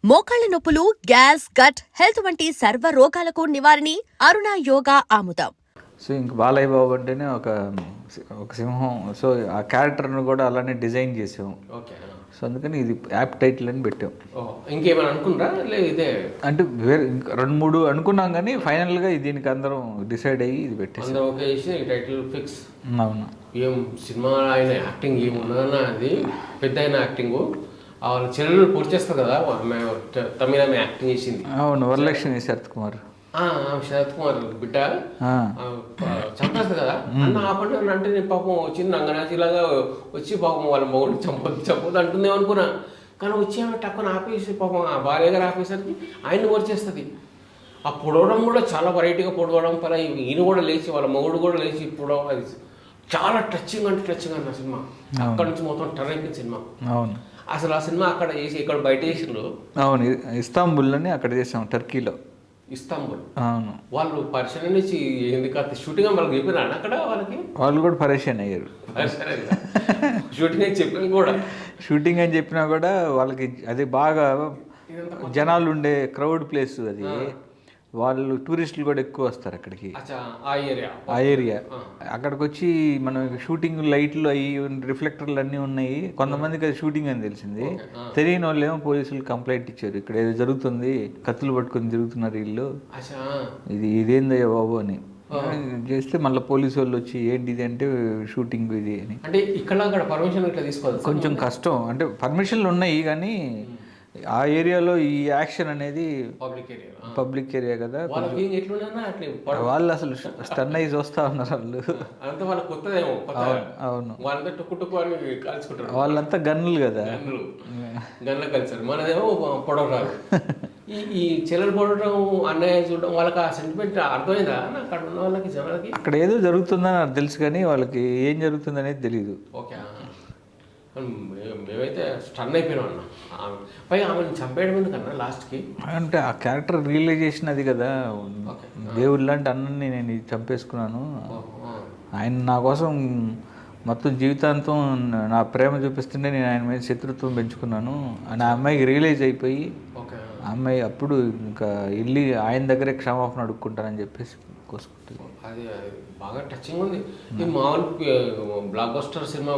మోకాళ్ల నొప్పులు, gas, gut health వంటి సర్వ రోగాలకు నివారణి అరుణ యోగా ఆముదం. సో ఇంక బాలయ్య బాబు అంటేనే ఒక సింహం. సో ఆ క్యారెక్టర్ను కూడా అలానే డిజైన్ చేసాం. ఓకే. సో అందుకని ఇది యాప్ టైటిల్ అని పెట్టాం. ఇంకేమైనా అనుకున్నారా లేదు ఇదే అంటే వేరే ఇంకా 2-3 అనుకున్నాం కానీ ఫైనల్గా దీనికి అందరం డిసైడ్ అయ్యి ఇది పెట్టేసాం. అందరూ ఓకే చేసి ఈ టైటిల్ ఫిక్స్. అవును. ఏం సినిమా ఆయన యాక్టింగ్ ఏమున్నదన్న అది పెద్ద అయిన యాక్టింగ్. వాళ్ళ చెల్లెలు పూర్తి చేస్తారు కదా, ఆమె తమిళ ఆమె యాక్టింగ్ చేసింది. అవును, వరలక్ష్మి శరత్ కుమార్. శరత్ కుమార్ బిడ్డ చంపేస్తుంది కదా అన్న ఆపండి అని అంటే నేను పాపం వచ్చింది నంగనాచిలాగా వచ్చి పాపం వాళ్ళ మొగుడు చంపొద్దు అంటుందేమో అనుకున్నా. కానీ వచ్చి ఆమె టక్కున ఆపేసి పాపం ఆ భార్య గారు ఆపేసరికి ఆయన్ని వచ్చేస్తుంది. ఆ పొడవడం కూడా చాలా వెరైటీగా పొడవడం పర ఈయన కూడా లేచి వాళ్ళ మొగుడు కూడా లేచి పొడవ, అది చాలా టచింగ్ అంటే టచింగ్ అన్న సినిమా. అక్కడ నుంచి మొత్తం టర్న్ అయిపోయింది సినిమా. అవును, అసలు ఆ సినిమా అక్కడ చేసి ఇక్కడ బయట చేసిండ్రు. అవును, ఇస్తాంబుల్ అని అక్కడ చేసాం, టర్కీలో. ఇస్తాంబుల్. అవును. వాళ్ళు పరిశీలన నుంచి ఎందుకు షూటింగ్ వాళ్ళకి చెప్పినా అక్కడ వాళ్ళు కూడా పరేషాన్ అయ్యారు. షూటింగ్ అని చెప్పిన కూడా షూటింగ్ అని చెప్పినా కూడా వాళ్ళకి అది బాగా జనాలు ఉండే క్రౌడ్ ప్లేస్ అది. వాళ్ళు టూరిస్టులు కూడా ఎక్కువ వస్తారు అక్కడికి, ఆ ఏరియా. అక్కడికి వచ్చి మనం షూటింగ్ లైట్లు అవి రిఫ్లెక్టర్లు అన్నీ ఉన్నాయి. కొంతమందికి అది షూటింగ్ అని తెలిసింది. తెలియని వాళ్ళు ఏమో పోలీసులు కంప్లైంట్ ఇచ్చారు, ఇక్కడ ఏదో జరుగుతుంది, కత్తులు పట్టుకొని తిరుగుతున్నారు వీళ్ళు, ఇదేందయ్యా బాబు అని చేస్తే మళ్ళీ పోలీసు వాళ్ళు వచ్చి ఏంటి ఇది అంటే షూటింగ్ ఇది అని. అంటే ఇక్కడ పర్మిషన్ ఇట్లా తీసుకోవాలి, కొంచెం కష్టం. అంటే పర్మిషన్లు ఉన్నాయి కానీ ఆ ఏరియాలో ఈ యాక్షన్ అనేది పబ్లిక్ ఏరియా కదా, వాళ్ళు అసలు స్టన్ అయ్యి చూస్తా ఉన్నారు. వాళ్ళు అవును, వాళ్ళంతా గన్నులు కదా, గన్నులు కలిసారు. మనదేమో పొడవరాలు. ఈ చెల్లెలు పొడవడం, అన్నయ్య చూడడం, వాళ్ళకి ఆ సెంటిమెంట్ అర్థమైందా అక్కడ ఉన్న వాళ్ళకి, జనాలకి? అక్కడ ఏదో జరుగుతుందని నాకు తెలుసు కానీ వాళ్ళకి ఏం జరుగుతుంది అనేది తెలియదు. ఓకే. మేమైతే స్టన్ అయిపోయినాం అన్న. పైగా ఆమెను చంపేయడం ఎందుకన్నా లాస్ట్కి? అంటే ఆ క్యారెక్టర్ రియలైజేషన్ అది కదా, దేవుడు లాంటి అన్నని నేను చంపేసుకున్నాను, ఆయన నా కోసం మొత్తం జీవితాంతం నా ప్రేమ చూపిస్తుంటే నేను ఆయన మీద శత్రుత్వం పెంచుకున్నాను అని ఆ అమ్మాయికి రియలైజ్ అయిపోయి, ఆ అమ్మాయి అప్పుడు ఇంకా వెళ్ళి ఆయన దగ్గరే క్షమాపణ అడుక్కుంటానని చెప్పేసి కోసుకుంటుంది. అది బాగా టచింగ్ ఉంది. ఈ మామూలు బ్లాక్ బస్టర్ సినిమా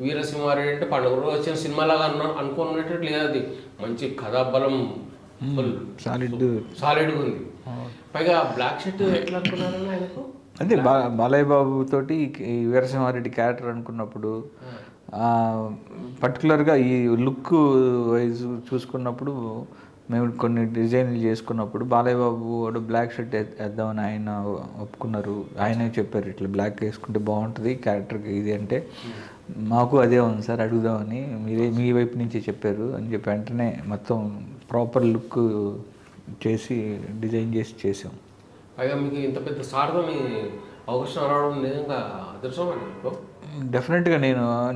వీరసింహారెడ్డి అంటే పండుగ రోజు వచ్చిన సినిమా లాగా అనుకున్నట్టు లేదు. అది మంచి కథాబలం, సాలిడ్గా ఉంది. పైగా బ్లాక్ షర్ట్ ఎట్లా అనుకున్నారని ఆయనకు? అదే బాలయ్య బాబు తోటి ఈ వీరసింహారెడ్డి క్యారెక్టర్ అనుకున్నప్పుడు పర్టికులర్గా ఈ లుక్ వైజ్ చూసుకున్నప్పుడు మేము కొన్ని డిజైన్లు చేసుకున్నప్పుడు బాలయ్య బాబు వాడు బ్లాక్ షర్ట్ వేద్దామని ఆయన ఒప్పుకున్నారు. ఆయనే చెప్పారు ఇట్లా బ్లాక్ వేసుకుంటే బాగుంటుంది క్యారెక్టర్కి ఇది అంటే, మాకు అదే ఉంది సార్ అడుగుదామని మీ వైపు నుంచి చెప్పారు అని చెప్పి వెంటనే మొత్తం ప్రాపర్ లుక్ చేసి డిజైన్ చేసి చేసాం. పైగా మీకు ఇంత పెద్ద సార్థం అవకాశం రావడం నిజంగా అదృష్టం అండి. డెఫినెట్గా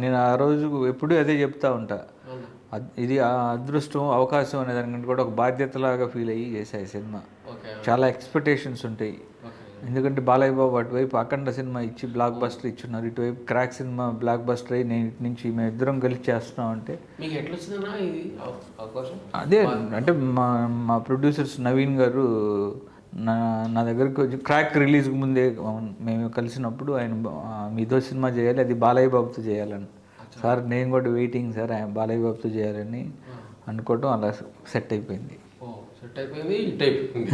నేను ఆ రోజు ఎప్పుడూ అదే చెప్తా ఉంటా, ఇది అదృష్టం అవకాశం అనే దానికంటే కూడా ఒక బాధ్యతలాగా ఫీల్ అయ్యి చేశాయి సినిమా. చాలా ఎక్స్పెక్టేషన్స్ ఉంటాయి, ఎందుకంటే బాలయ్య బాబు అటువైపు అఖండ సినిమా ఇచ్చి బ్లాక్ బస్టర్ ఇచ్చున్నారు, ఇటువైపు క్రాక్ సినిమా బ్లాక్ బస్టర్ అయ్యి నేను ఇటు నుంచి మేము ఇద్దరం కలిసి చేస్తున్నాం. అంటే అదే అంటే మా ప్రొడ్యూసర్స్ నవీన్ గారు నా దగ్గరికి వచ్చి క్రాక్ రిలీజ్కి ముందే మేము కలిసినప్పుడు ఆయన మీతో సినిమా చేయాలి, అది బాలయ్య బాబుతో చేయాలని. సార్ నేను కూడా వెయిటింగ్ సార్ బాలయ్య బాబుతో చేయాలని అనుకోవటం అలా సెట్ అయిపోయింది. హిట్ అయిపోయింది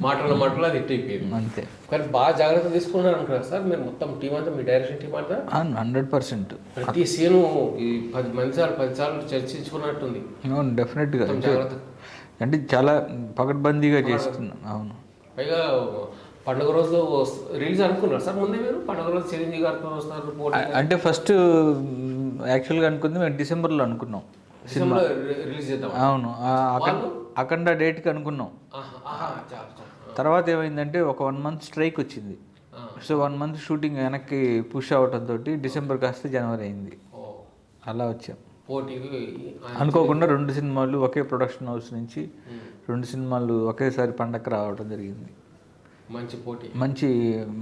మాటలు అది హిట్ అయిపోయింది అంతే. కానీ బాగా జాగ్రత్త తీసుకున్నారు అనుకున్నారు సార్ మీరు, మొత్తం టీం అంతా, మీ డైరెక్షన్ టీం అంతా? 100%. ప్రతి సీను ఈ 10 సార్లు చర్చించుకున్నట్టుంది. అవును, డెఫినెట్గా. అంటే చాలా పకడ్బందీగా చేస్తున్నాం. అవును. పైగా పండుగ రోజు రిలీజ్ అనుకున్నారు సార్ ముందే మీరు? పండుగ రోజు చిరంజీవి గారితో వస్తున్నారు అంటే ఫస్ట్ యాక్చువల్గా అనుకుంది మేము డిసెంబర్లో అనుకున్నాం సినిమా రిలీజ్ చేద్దాం. అవును, అఖండ డేట్కి అనుకున్నాం. తర్వాత ఏమైందంటే ఒక 1 month స్ట్రైక్ వచ్చింది. సో 1 month షూటింగ్ వెనక్కి పుష్ అవడంతో డిసెంబర్ కాస్త జనవరి అయింది. అలా వచ్చాం. అనుకోకుండా 2 సినిమాలు ఒకే ప్రొడక్షన్ హౌస్ నుంచి 2 సినిమాలు ఒకేసారి పండగ రావడం జరిగింది.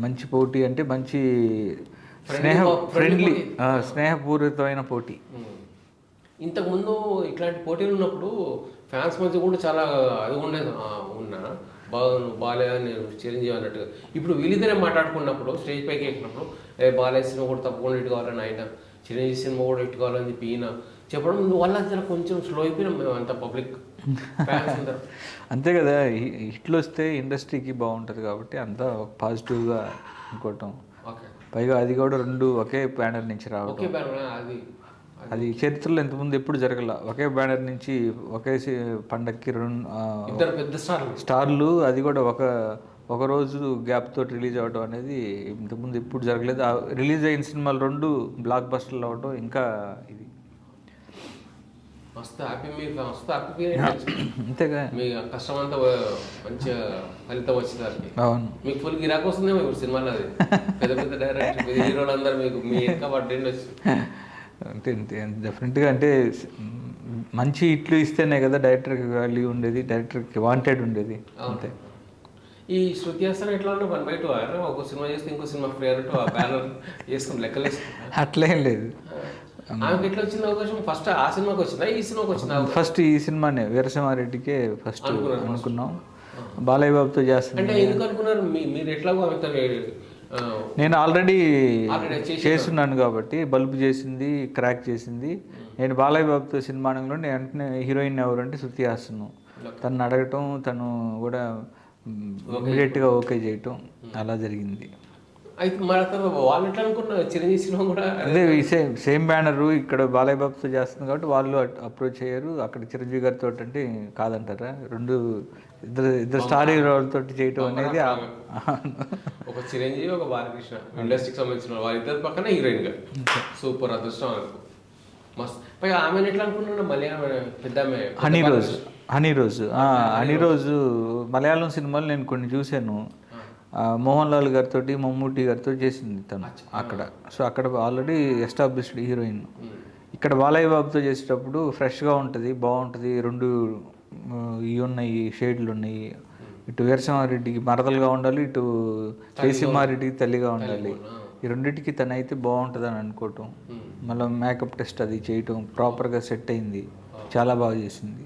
మంచి పోటీ అంటే మంచి స్నేహపూరితమైన పోటీ. ఇంతకుముందు ఇట్లాంటి పోటీలు ఉన్నప్పుడు ఫ్యాన్స్ మధ్య కూడా చాలా అది ఉండేది ఉన్నా బాలయ్య నేను చిరంజీవి అన్నట్టుగా. ఇప్పుడు వీళ్ళిద్దరే మాట్లాడుకున్నప్పుడు స్టేజ్ పైకి ఎక్కినప్పుడు బాలయ్య సినిమా కూడా తప్పకుండా ఇటు కావాలని ఆయన, చిరంజీవి సినిమా కూడా ఇటు కావాలని చెప్పి ఈయన చెప్పడం వల్ల అసలు కొంచెం స్లో అయిపోయినాం మేము అంత పబ్లిక్ ఫ్యాన్స్ అందరూ. అంతే కదా, హిట్లు వస్తే ఇండస్ట్రీకి బాగుంటుంది కాబట్టి అంతా పాజిటివ్గా అనుకోవటం. పైగా అది కూడా 2 ఒకే బ్యానర్ నుంచి రావడం, అది చరిత్రలో ఇంతకుముందు ఎప్పుడు జరగల. ఒకే బ్యానర్ నుంచి ఒకే పండక్కి 2 పెద్ద స్టార్లు, అది కూడా ఒక రోజు గ్యాప్ తోటి రిలీజ్ అవ్వడం అనేది ఇంతకుముందు ఎప్పుడు జరగలేదు. రిలీజ్ అయిన సినిమాలు 2 బ్లాక్ బస్టర్లు అవ్వడం ఇంకా ఇది అంతేగా. మీ కష్టం అంతా మంచిగా ఫలితం వచ్చింది. అవును, మీకు ఫుల్ గిరాక్ వస్తుందేమో ఇప్పుడు సినిమాలో. అది పెద్ద పెద్ద డైరెక్టర్, పెద్ద హీరోలు అందరూ మీకు మీ ఇంకా పడ్డండి వచ్చి. అంటే డెఫినెట్గా అంటే మంచి హిట్లు ఇస్తేనే కదా డైరెక్టర్కి వాల్యూ ఉండేది, డైరెక్టర్కి వాంటెడ్ ఉండేది. అంతే. ఈ శృతి హాసన్ ఎట్లా ఉన్నా 1/2 ఒక సినిమా చేస్తే ఇంకో సినిమా ఫ్రీ అన్నట్టు ఆ బ్యానర్ వేసుకుని లెక్కలు అట్లేం లేదు. ఆమెకి ఎట్లా వచ్చింది అవకాశం? ఫస్ట్ ఆ సినిమాకి వచ్చిందా, ఈ సినిమాకి వచ్చిందా? ఫస్ట్ ఈ సినిమానే వీరసింహారెడ్డికే ఫస్ట్ అనుకున్నాం. బాలయ్య బాబుతో చేస్తాను అంటే ఎందుకు అనుకున్నారు మీరు? ఎట్లాగో ఆమెతో నేను ఆల్రెడీ చేస్తున్నాను కాబట్టి, బల్బు చేసింది, క్రాక్ చేసింది. నేను బాలయ్య బాబుతో సినిమా అనగా వెంటనే హీరోయిన్ ఎవరు అంటే శృతి హాసన్. తను అడగటం, తను కూడా ఇమీడియట్గా ఓకే చేయటం అలా జరిగింది. అయితే మరి వాళ్ళు ఎట్లా అనుకున్నారు చిరంజీవి సినిమా కూడా? అదే సేమ్ బ్యానరు ఇక్కడ బాలయ్య బాబుతో చేస్తుంది కాబట్టి వాళ్ళు అప్రోచ్ అయ్యారు. అక్కడ చిరంజీవి గారితో అంటే కాదంటారా? ఇద్దరు స్టార్ హీరోలతో చేయటం అనేది ఒక చిరంజీవి, ఒక బాలకృష్ణ ఇండస్ట్రీకి సంబంధించిన వాళ్ళిద్దరు పక్కన హీరోయిన్ గా సూపర్ అదృష్టం అనుకో. మస్త్. పైగా ఆమెను ఎట్లా అనుకున్నాను మళ్ళీ పెద్ద హనీరోజు మలయాళం సినిమాలు నేను కొన్ని చూశాను. మోహన్ లాల్ గారితో, మమ్మూటి గారితో చేసింది తను అక్కడ. సో అక్కడ ఆల్రెడీ ఎస్టాబ్లిష్డ్ హీరోయిన్. ఇక్కడ బాలయ్య బాబుతో చేసేటప్పుడు ఫ్రెష్గా ఉంటుంది, బాగుంటుంది. 2 ఇవి ఉన్నాయి, షేడ్లు ఉన్నాయి. ఇటు వీరసింహారెడ్డికి మరదలుగా ఉండాలి, ఇటు జయసింహారెడ్డికి తల్లిగా ఉండాలి. ఈ రెండింటికి తనైతే బాగుంటుంది అని అనుకోవటం, మళ్ళీ మేకప్ టెస్ట్ అది చేయటం ప్రాపర్గా సెట్ అయింది. చాలా బాగా చేసింది.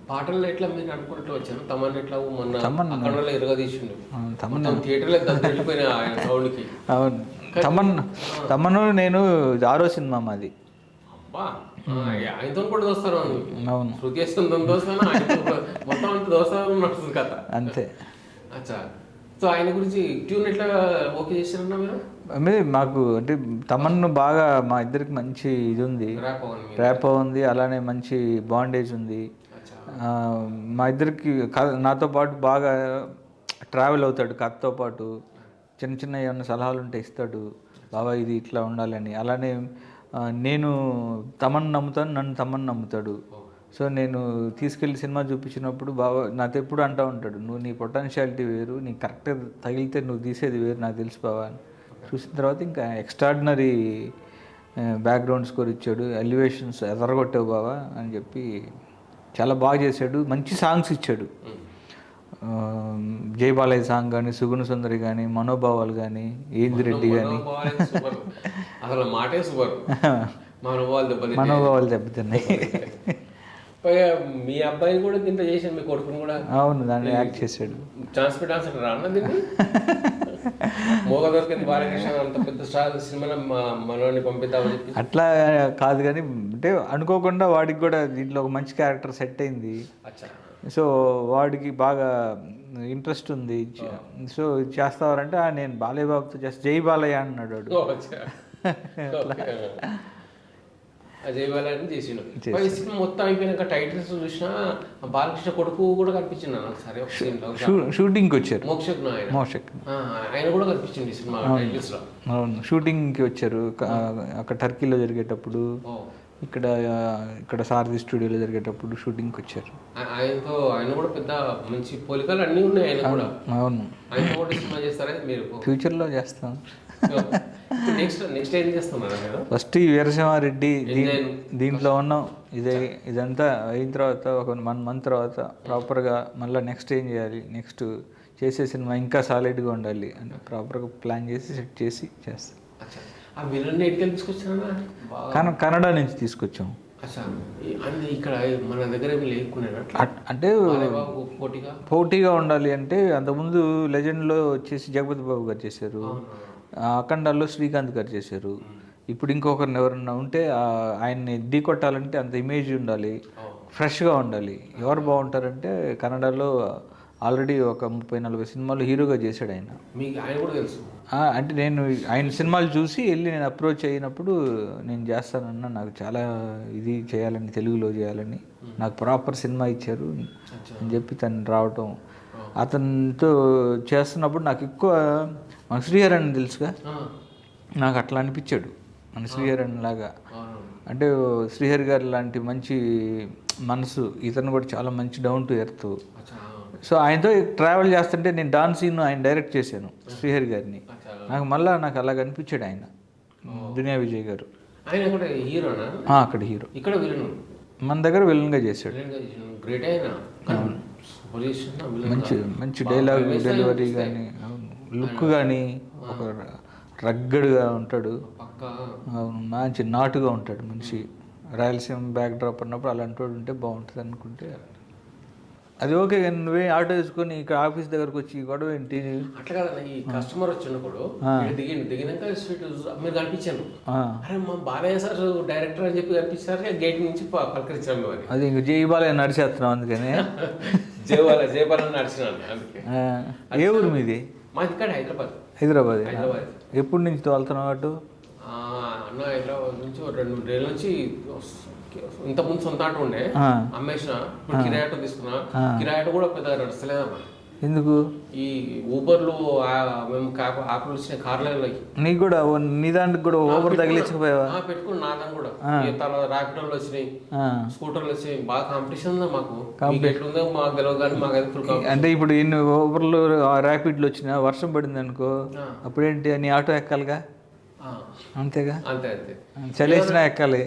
పాటలు ఎట్లా మీరు అనుకుంటూ వచ్చాను? తమన్ ఎట్లా మొన్న ఎరగదీసిండు థియేటర్లో వెళ్ళిపోయిన ఆయన సౌండ్కి. అవును, తమను నేను 6వ సినిమా మాది. అబ్బా, ఆయనతో కూడా దోస్తాను. అవును, శృతి హాసన్తో దోస్తాను, మొత్తం అంతా దోస్తాను నడుస్తుంది కథ. అంతే. అచ్చా. సో ఆయన గురించి ట్యూన్ ఎట్లా ఓకే చేశారన్నా మీరు? మాకు అంటే తమన్ను బాగా మా ఇద్దరికి మంచి ఇది ఉంది, ర్యాప్ ఉంది, అలానే మంచి బాండేజ్ ఉంది. మా ఇద్దరికి నాతో పాటు బాగా ట్రావెల్ అవుతాడు, కథతో పాటు చిన్న చిన్న ఏమన్నా సలహాలు ఉంటే ఇస్తాడు. బాబా ఇది ఇట్లా ఉండాలని. అలానే నేను తమన్ నమ్ముతాను, నన్ను తమన్ నమ్ముతాడు. సో నేను తీసుకెళ్ళి సినిమా చూపించినప్పుడు బాబా నాతో ఎప్పుడు అంటూ ఉంటాడు, నువ్వు నీ పొటెన్షియాలిటీ వేరు, నీకు కరెక్ట్గా తగిలితే నువ్వు తీసేది వేరు, నాకు తెలుసు బాబా అని. చూసిన తర్వాత ఇంకా ఎక్స్ట్రాడినరీ బ్యాక్గ్రౌండ్ స్కోర్ ఇచ్చాడు, ఎలివేషన్స్ ఎదరగొట్టావు బాబా అని చెప్పి చాలా బాగా చేశాడు. మంచి సాంగ్స్ ఇచ్చాడు. జై బాలయ్య సాంగ్ కానీ, సుగుణ సుందరి కానీ, మనోభావాలు కానీ, ఏందిరెడ్డి కానీ, అసలు మాటే సూపర్. మనోభావాలు దెబ్బతిన్నాయి. పైగా మీ అబ్బాయిని కూడా దీంట్లో చేశాను, మీ కొడుకుని కూడా. అవును, దాన్ని యాక్ట్ చేశాడు. ఛాన్స్ పెట్టాల్సి రాన్న దీన్ని మోగ దొరికింది బాలకృష్ణ అంత పెద్ద స్టార్ సినిమాలో మనోని పంపిద్దామని చెప్పి అట్లా కాదు కానీ, అంటే అనుకోకుండా వాడికి కూడా దీంట్లో ఒక మంచి క్యారెక్టర్ సెట్ అయింది. సో వాడికి బాగా ఇంట్రెస్ట్ ఉంది. సో చేస్తావారంటే నేను బాలయ్య బాబుతో చేస్తా, జై బాలయ్య అన్నాడు వాడు. జై బాలయ్య చేసిండు. సినిమా మొత్తం అయిపోయినాక టైటిల్స్ చూసినా బాలకృష్ణ కొడుకు కూడా కనిపించింది నాకు. సరే షూటింగ్కి వచ్చారు, మోషక్ ఆయన కూడా కనిపించింది సినిమా టైటిల్స్ లో. అవును, షూటింగ్కి వచ్చారు. అక్కడ టర్కీలో జరిగేటప్పుడు, ఇక్కడ సారథి స్టూడియోలో జరిగేటప్పుడు షూటింగ్కి వచ్చారు. ఆయన కూడా పెద్ద మంచి పోలికలు అన్నీ ఉన్నాయి ఆయన కూడా. అవును, ఆయన కూడా సినిమా చేస్తారా మీరు? ఫ్యూచర్లో చేస్తాం. నెక్స్ట్ ఏం చేస్తున్నారు మీరు? ఫస్ట్ ఈ వీరసింహారెడ్డి దీంట్లో ఉన్నాం. ఇదంతా అయిన తర్వాత ఒక 1 month తర్వాత ప్రాపర్గా మళ్ళీ నెక్స్ట్ ఏం చేయాలి, నెక్స్ట్ చేసే సినిమా ఇంకా సాలిడ్గా ఉండాలి అని ప్రాపర్గా ప్లాన్ చేసి సెట్ చేసి చేస్తాం. కన్నడ నుంచి తీసుకొచ్చాం. అచ్చా అంటే ఇక్కడ మన దగ్గర ఏమి లేకునేనా అంటే పోటీగా పోటీగా ఉండాలి అంటే అంతకుముందు లెజెండ్లో వచ్చేసి జగపతి బాబు గారు చేశారు, అఖండాల్లో శ్రీకాంత్ గారు చేశారు. ఇప్పుడు ఇంకొకరిని ఎవరన్నా ఉంటే ఆయన్ని ఢీ కొట్టాలంటే అంత ఇమేజ్ ఉండాలి, ఫ్రెష్గా ఉండాలి. ఎవరు బాగుంటారంటే కన్నడలో ఆల్రెడీ ఒక 30-40 సినిమాలు హీరోగా చేశాడు ఆయన. మీకు ఆయన కూడా తెలుసు? అంటే నేను ఆయన సినిమాలు చూసి వెళ్ళి నేను అప్రోచ్ అయినప్పుడు నేను చేస్తానన్నా, నాకు చాలా ఇది చేయాలని, తెలుగులో చేయాలని, నాకు ప్రాపర్ సినిమా ఇచ్చారు అని చెప్పి తను రావటం, అతనితో చేస్తున్నప్పుడు నాకు ఎక్కువ మన శ్రీహరణ్ తెలుసుగా, నాకు అట్లా అనిపించాడు మన శ్రీహరణ్ లాగా. అంటే శ్రీహరి గారు లాంటి మంచి మనసు, ఇతను కూడా చాలా మంచి డౌన్ టు ఎర్త్. సో ఆయనతో ట్రావెల్ చేస్తుంటే నేను డాన్స్ సీన్ ఆయన డైరెక్ట్ చేశాను శ్రీహరి గారిని. నాకు అలాగ అనిపించాడు ఆయన, దునియా విజయ్ గారు. ఆయన అక్కడ హీరోనా? అక్కడ హీరో, ఇక్కడ విలన్, మన దగ్గర విలన్గా చేశాడు. గ్రేట్ అయినా మంచి డైలాగ్ డెలివరీ కానీ, లుక్ కానీ ఒక రగ్గడ్గా ఉంటాడు, మంచి నాటుగా ఉంటాడు మనిషి. రాయలసీమ బ్యాక్ డ్రాప్ అన్నప్పుడు అలాంటి వాడు ఉంటే బాగుంటుంది అనుకుంటే అది ఓకే. కానీ నువ్వే ఆటో వేసుకొని ఇక్కడ ఆఫీస్ దగ్గరకు వచ్చి గొడవ ఏంటి? అట్లా కదా, ఈ కస్టమర్ వచ్చినప్పుడు దిగినాక స్వీట్ మీరు కనిపించాను, అరే మా బాలయ్య సార్ డైరెక్టర్ అని చెప్పి కనిపించారు, గేట్ నుంచి పలకరించాం మేము. అది ఇంక జై బాలయ్య నడిచేస్తున్నాం అందుకని జయబాలయ్య నడిచినాను. అందుకే. ఏ ఊరు మీది? మాది ఇక్కడ హైదరాబాద్. హైదరాబాద్. ఎప్పటి నుంచి తోలుతున్నావు అటు? అన్న హైదరాబాద్ నుంచి 2 నెలల నుంచి. ఇంతకుముందు సొంత ఆటో ఉండే, అమ్మేసిన, ఇప్పుడు కిరాయి ఆటో తీసుకున్నా. కిరాయి ఆటో కూడా పెద్దగా నడుస్తలేదమ్మా. ఎందుకు? ఈ ఊబర్లు మేము యాప్లు వచ్చిన కార్లలో నీకు కూడా నీ దానికి కూడా ఊబర్ తగిలించకపోయావా? పెట్టుకుని నా దాన్ని కూడా. తర్వాత ర్యాపిడోలు వచ్చినాయి, స్కూటర్లు వచ్చినాయి, బాగా కాంపిటీషన్ ఉందా మాకు. ఎట్లుందో మాకు తెలియదు కానీ మాకు అయితే ఫుల్ కాంపిటీషన్. అంటే ఇప్పుడు ఇన్ని ఊబర్లు ర్యాపిడ్లు వచ్చినా వర్షం పడింది అనుకో, అప్పుడేంటి నీ ఆటో ఎక్కాలిగా, అంతేగా? అంతే అంతే, చలేసినా ఎక్కాలి.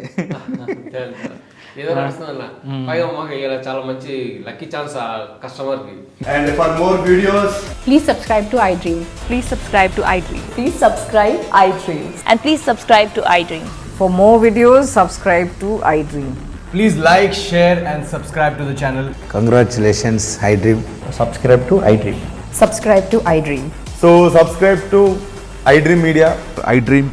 ఏదో నడుస్తుందన్న. పైగా మాకు ఇలా చాలా మంచి లక్కీ ఛాన్స్ ఆ కస్టమర్ కి. And for more videos, please subscribe to iDream. Please subscribe to iDream. Please subscribe iDream. And please subscribe to iDream. For more videos, subscribe to iDream. please like, share and subscribe to the channel. Congratulations, iDream. Subscribe to iDream. Subscribe to iDream. So subscribe to iDream Media. iDream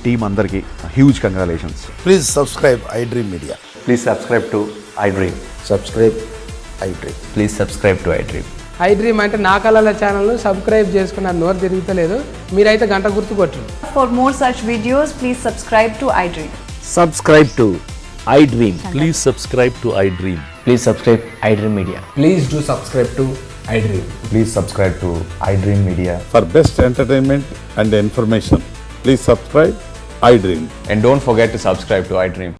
team అందరికి huge congratulations. Please subscribe iDream Media. Please subscribe to iDream. Subscribe iDream. Please subscribe to iDream. iDream అంటే నా కళల ఛానల్ను subscribe చేసుకున్న నోరు తిరుగుతలేదు, మీరైతే గంట గుర్తు కొట్టండి. For more such videos, please subscribe to iDream. Subscribe to iDream. Please subscribe to iDream. Please subscribe iDream Media. Please do subscribe to iDream. Please subscribe to iDream Media. For best entertainment and information, please subscribe iDream. And don't forget to subscribe to iDream.